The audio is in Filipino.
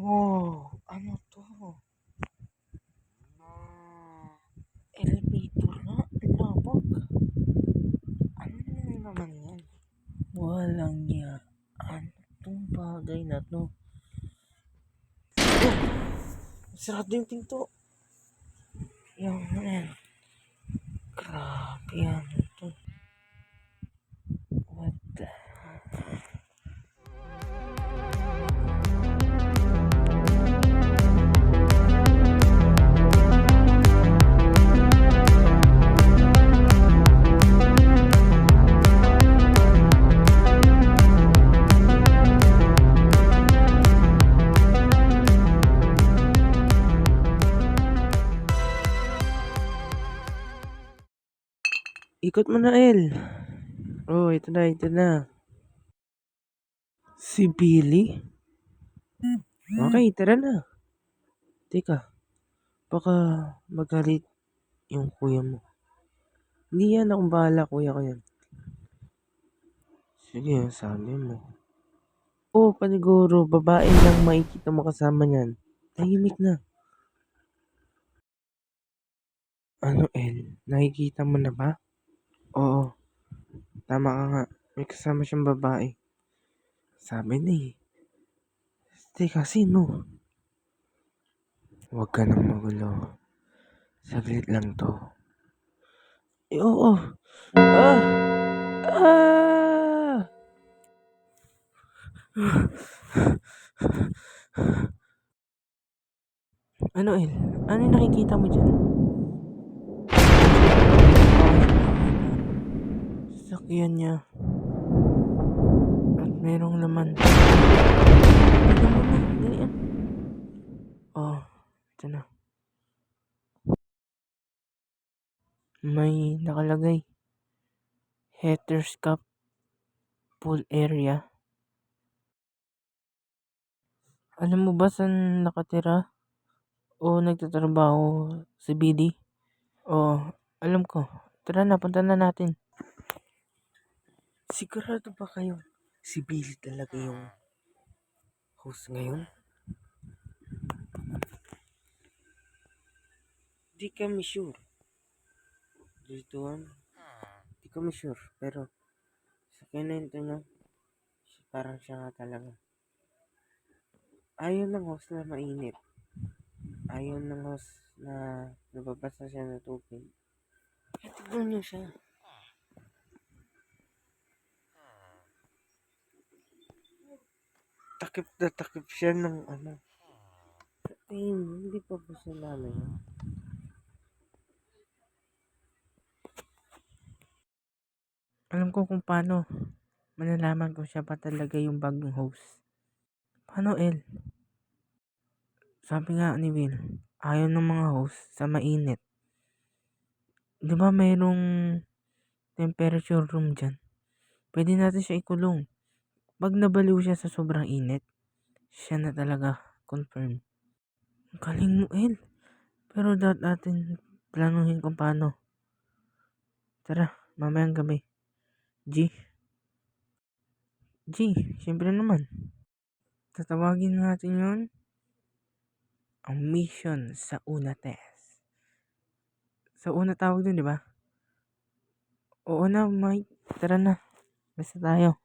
Oh, ano to? Elevator nga, labag. Ano naman yan? Walang niya. Ano tong bagay na to? Oh, sarado yung pinto. Yung ano yan? Grabe yan. Ito. What the? Ikot mo na, El. Oh, ito na, ito na. Si Billy? Okay, tara na. Teka, baka magalit yung kuya mo. Hindi yan, akong bahala, kuya ko yan. Sige, sabi mo. Oh, paniguro, babae lang makikita mo kasama niyan. Tahimik na. Ano, El? Nakikita mo na ba? Oo, tama ka nga. May kasama siyang babae. Sabi na eh. Teka, sino? Huwag ka nang magulo. Saglit lang to. Oo. Ah! Ah! Ano, El? Ano yung nakikita mo dyan? Sasakyan niya. At merong laman. Tignan mo na. Dali yan. Oh, ito na. May nakalagay. Haters Cup Pool Area. Alam mo ba saan nakatira o nagtatrabaho si BD? Oo, alam ko. Tara na, punta na natin. Sigurado ba kayo si Billy talaga yung host ngayon? Di kami sure. Dito di kami sure. Pero sa kinento niya, parang siya nga talaga. Ayaw ng host na mainit. Ayaw ng host na nababasa siya ng tubig. Tignan niyo siya. Takip na takip siya ng ano. Hindi pa po siya namin. Alam ko kung paano malalaman kung siya pa talaga yung bagong host. Paano, El? Sabi nga ni Will, ayaw ng mga host sa mainit. Di ba mayroong temperature room dyan? Pwede natin siya ikulong. Pag nabaliw siya sa sobrang init, siya na talaga. Confirm. Ang galing mo, El. Pero natin planuhin kung paano. Tara, mamayang gabi. G, syempre naman. Tatawagin natin yun ang mission sa una test. Sa una tawag dun, di ba? Oo na, Mike. Tara na. Basta tayo.